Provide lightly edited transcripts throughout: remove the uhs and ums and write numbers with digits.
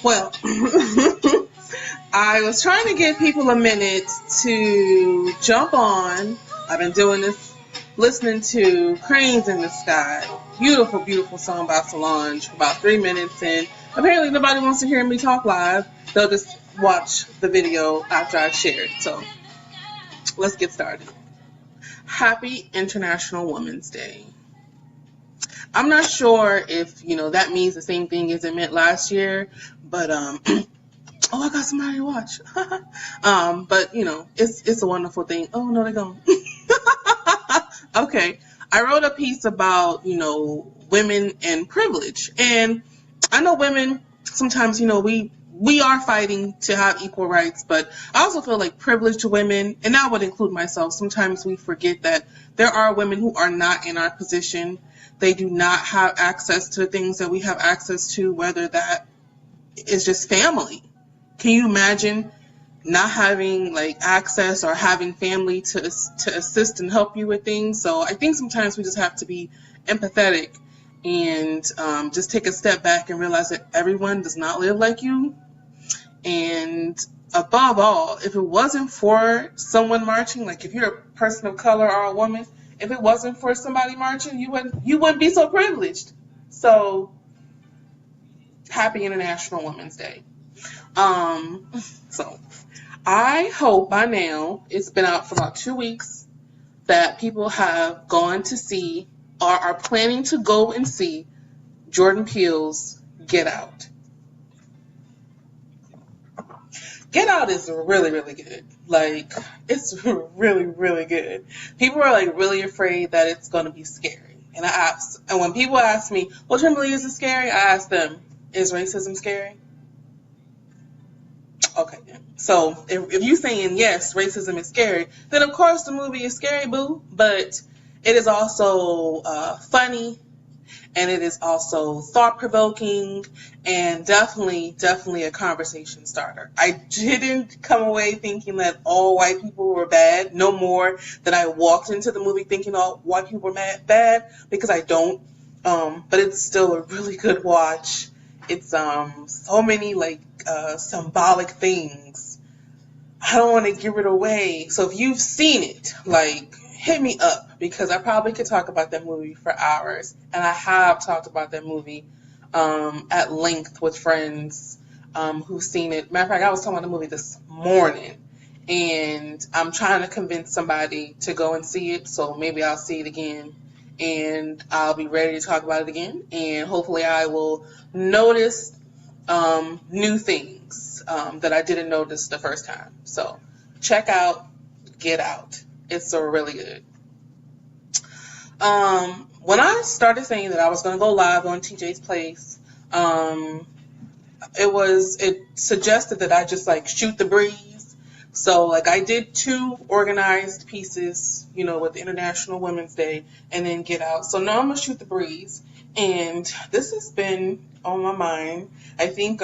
Well, I was trying to give people a minute to jump on. I've been doing this, listening to Cranes in the Sky. Beautiful, beautiful song by Solange for about 3 minutes, and apparently nobody wants to hear me talk live. They'll just watch the video after I share it. So let's get started. Happy International Women's Day. I'm not sure if, that means the same thing as it meant last year, but, oh, I got somebody to watch. But, it's a wonderful thing. Oh, no, they're gone. Okay. I wrote a piece about, women and privilege. And I know women, sometimes, we are fighting to have equal rights, but I also feel like privileged women, and that would include myself, sometimes we forget that there are women who are not in our position. They do not have access to the things that we have access to, whether that is just family. Can you imagine not having access or having family to assist and help you with things? So I think sometimes we just have to be empathetic and just take a step back and realize that everyone does not live like you. And above all, if it wasn't for someone marching, like if you're a person of color or a woman, if it wasn't for somebody marching, you wouldn't be so privileged. So, happy International Women's Day. So, I hope by now, it's been out for about 2 weeks, that people have gone to see or are planning to go and see Jordan Peele's Get Out. Get Out is really, really good. It's really, really good. People are really afraid that it's going to be scary. And when people ask me, well, Kimberly, is it scary? I ask them, is racism scary? Okay, then. So if you're saying yes, racism is scary, then of course the movie is scary, boo. But it is also funny, and it is also thought-provoking, and definitely a conversation starter. I didn't come away thinking that all white people were bad, no more than I walked into the movie thinking all white people were bad, because I don't. But it's still a really good watch. It's so many symbolic things. I don't want to give it away. So if you've seen it, hit me up, because I probably could talk about that movie for hours. And I have talked about that movie at length with friends who've seen it. Matter of fact, I was talking about the movie this morning. and I'm trying to convince somebody to go and see it. So maybe I'll see it again, and I'll be ready to talk about it again. And hopefully, I will notice new things that I didn't notice the first time. So check out Get Out. It's really good. When I started saying that I was going to go live on TJ's Place, it suggested that I just like shoot the breeze. So like I did 2 organized pieces, with International Women's Day, and then Get Out. So now I'm gonna shoot the breeze, and this has been on my mind. I think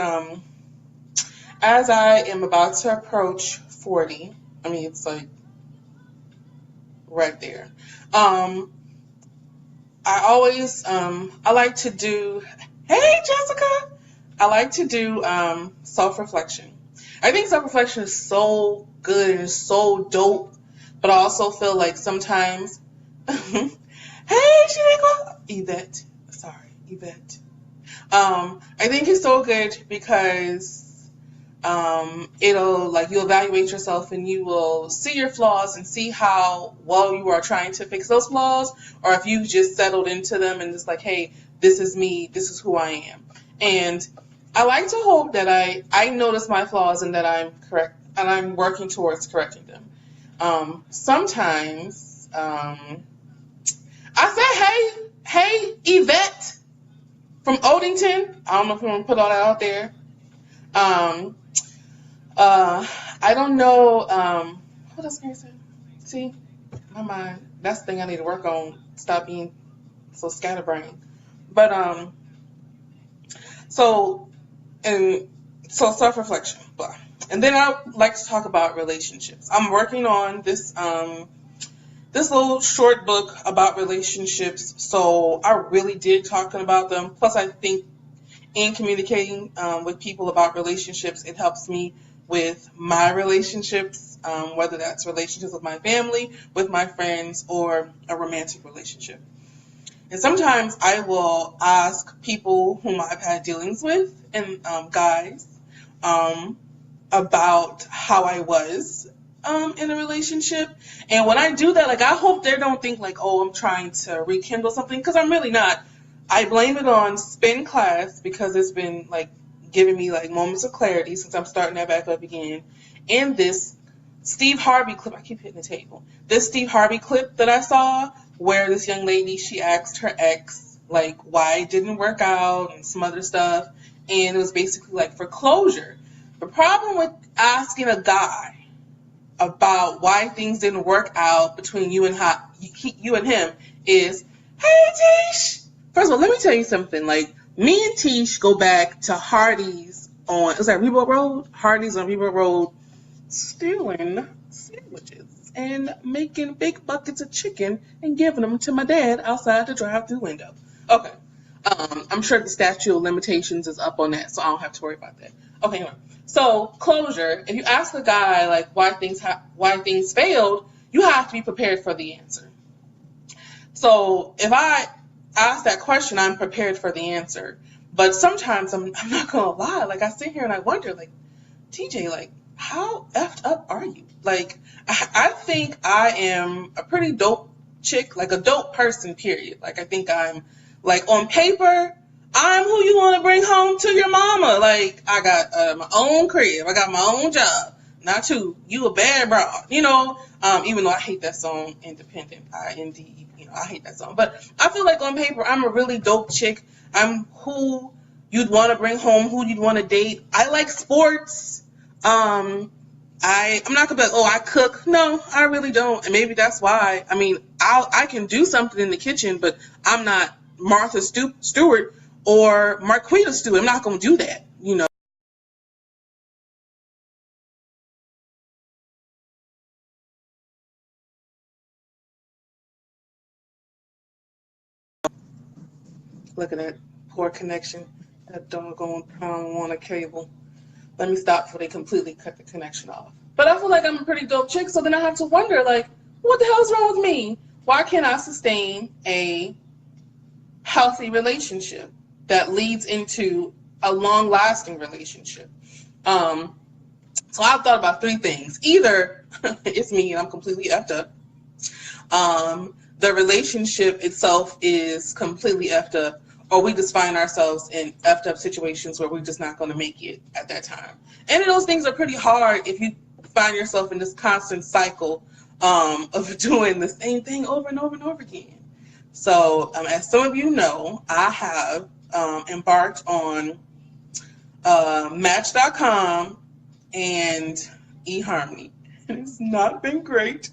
as I am about to approach 40, I mean it's like right there. I always I like to do. Hey Jessica. I like to do self-reflection. I think self-reflection is so good and is so dope, but I also feel like sometimes, hey, Yvette. I think it's so good because you evaluate yourself and you will see your flaws and see how well you are trying to fix those flaws, or if you've just settled into them and just like, hey, this is me, this is who I am. And I like to hope that I notice my flaws and that I'm correct and I'm working towards correcting them. Sometimes I say, hey, Yvette from Odington. I don't know if you want to put all that out there. I don't know. What else can I say? See, my mind. That's the thing I need to work on. Stop being so scatterbrained. But so self-reflection, blah. And then I like to talk about relationships. I'm working on this this little short book about relationships. So I really did talking about them. Plus, I think in communicating with people about relationships, it helps me with my relationships, whether that's relationships with my family, with my friends, or a romantic relationship. And sometimes I will ask people whom I've had dealings with, and guys, about how I was in a relationship. And when I do that, like, I hope they don't think like, oh, I'm trying to rekindle something, because I'm really not. I blame it on spin class because it's been like giving me like moments of clarity since I'm starting that back up again. And this Steve Harvey clip, I keep hitting the table. This Steve Harvey clip that I saw where this young lady, she asked her ex like why it didn't work out and some other stuff. And it was basically like for closure. The problem with asking a guy about why things didn't work out between you and him is, hey, Tish. First of all, let me tell you something. Like, me and Tish go back to Hardee's is that Reebok Road? Hardee's on Reebok Road, stealing sandwiches and making big buckets of chicken and giving them to my dad outside the drive-through window. Okay. I'm sure the statute of limitations is up on that, so I don't have to worry about that. Okay, anyway. So, closure. If you ask a guy like why things failed, you have to be prepared for the answer. So, if I ask that question, I'm prepared for the answer. But sometimes I'm not gonna lie. Like, I sit here and I wonder, like, TJ, like, how effed up are you? Like, I think I am a pretty dope chick, like a dope person, period. Like, I think I'm, like, on paper, I'm who you want to bring home to your mama. Like, I got my own crib. I got my own job. Not you. You a bad broad. Even though I hate that song, Independent, I-N-D-E, I hate that song. But I feel like on paper, I'm a really dope chick. I'm who you'd want to bring home, who you'd want to date. I like sports. I'm not gonna be like, oh, I cook. No, I really don't. And maybe that's why. I mean, I can do something in the kitchen, but I'm not Martha Stewart or Marquita Stewart. I'm not gonna do that. Look at that poor connection. That doggone pound on a cable. Let me stop before they completely cut the connection off. But I feel like I'm a pretty dope chick, so then I have to wonder, like, what the hell is wrong with me? Why can't I sustain a healthy relationship that leads into a long-lasting relationship? So I've thought about three things. Either it's me and I'm completely effed up. The relationship itself is completely effed up, or we just find ourselves in effed up situations where we're just not going to make it at that time. And those things are pretty hard if you find yourself in this constant cycle of doing the same thing over and over and over again. So, as some of you know, I have embarked on Match.com and eHarmony. It's not been great.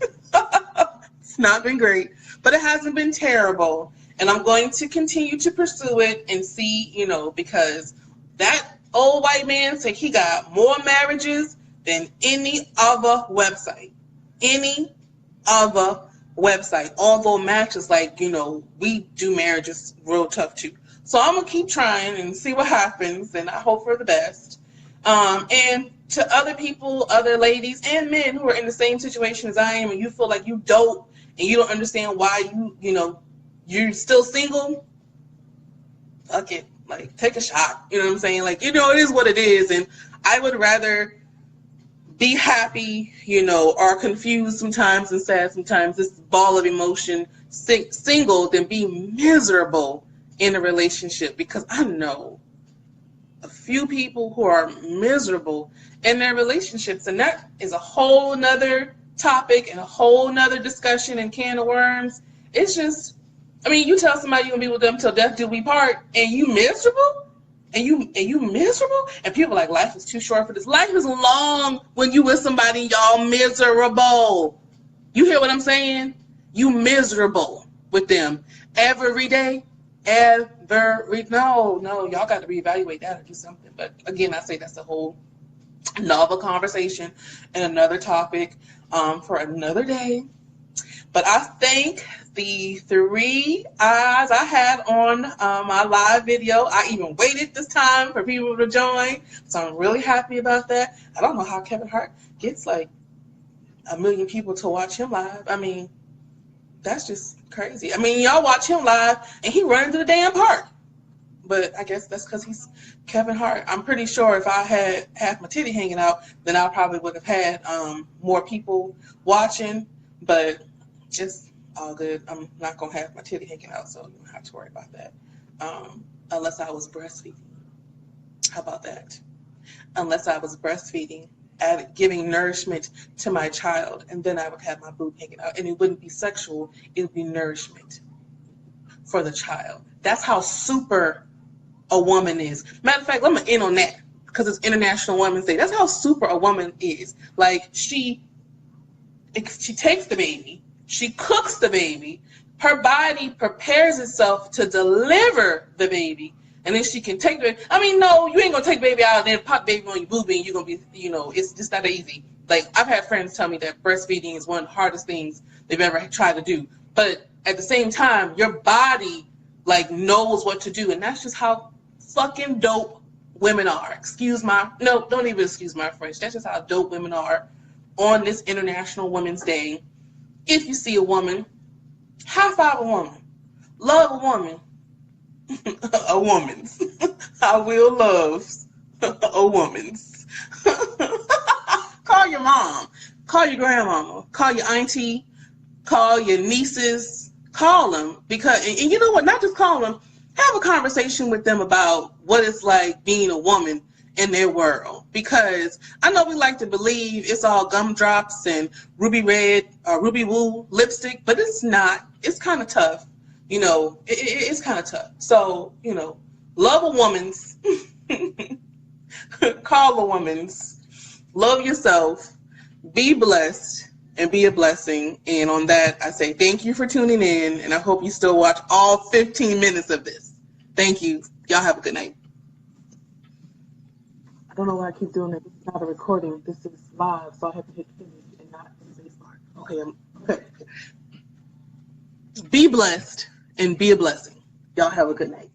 It's not been great, but it hasn't been terrible. And I'm going to continue to pursue it and see, because that old white man said he got more marriages than any other website. Any other website. Although Match is like, we do marriages real tough too. So I'm going to keep trying and see what happens, and I hope for the best. And to other people, other ladies and men who are in the same situation as I am, and you feel like you dope and you don't understand why you're still single, fuck it. Like, take a shot. You know what I'm saying? Like, it is what it is. And I would rather be happy, or confused sometimes and sad sometimes, this ball of emotion, single, than be miserable in a relationship, because I know a few people who are miserable in their relationships, and that is a whole nother topic and a whole nother discussion and can of worms. It's just, you tell somebody you're gonna be with them till death do we part, and you miserable, and you miserable, and people are like, life is too short for this. Life is long when you with somebody and y'all miserable. You hear what I'm saying? You miserable with them every day. No, y'all got to reevaluate that or do something. But again, I say that's a whole novel conversation and another topic for another day. But I think the 3 eyes I had on my live video, I even waited this time for people to join, so I'm really happy about that. I don't know how Kevin Hart gets like 1 million people to watch him live. That's just crazy. Y'all watch him live and he running through the damn park. But I guess that's because he's Kevin Hart. I'm pretty sure if I had half my titty hanging out, then I probably would have had more people watching. But it's all good. I'm not going to have my titty hanging out, so you don't have to worry about that. Unless I was breastfeeding. How about that? Unless I was breastfeeding, giving nourishment to my child, and then I would have my boob hanging out. And it wouldn't be sexual. It would be nourishment for the child. That's how super a woman is. Matter of fact, let me end on that because it's International Women's Day. That's how super a woman is. Like, she takes the baby, she cooks the baby, her body prepares itself to deliver the baby, and then she can take the baby. No, you ain't gonna take baby out and then pop baby on your boobie and you're gonna be, it's just not easy. Like, I've had friends tell me that breastfeeding is one of the hardest things they've ever tried to do. But at the same time, your body knows what to do, and that's just how fucking dope women are. Don't even excuse my French. That's just how dope women are on this International Women's Day. If you see a woman, high five a woman, love a woman, a woman's. I will love a woman's. Call your mom, call your grandmama, call your auntie, call your nieces, call them, because, and you know what, not just call them, have a conversation with them about what it's like being a woman in their world. Because I know we like to believe it's all gumdrops and ruby red or ruby woo lipstick, but it's not. It's kind of tough. It's kind of tough. So, love a woman's, call a woman's, love yourself, be blessed, and be a blessing. And on that, I say thank you for tuning in, and I hope you still watch all 15 minutes of this. Thank you. Y'all have a good night. I don't know why I keep doing it. This is not a recording. This is live, so I have to hit finish and not say start. Okay. Be blessed and be a blessing. Y'all have a good night.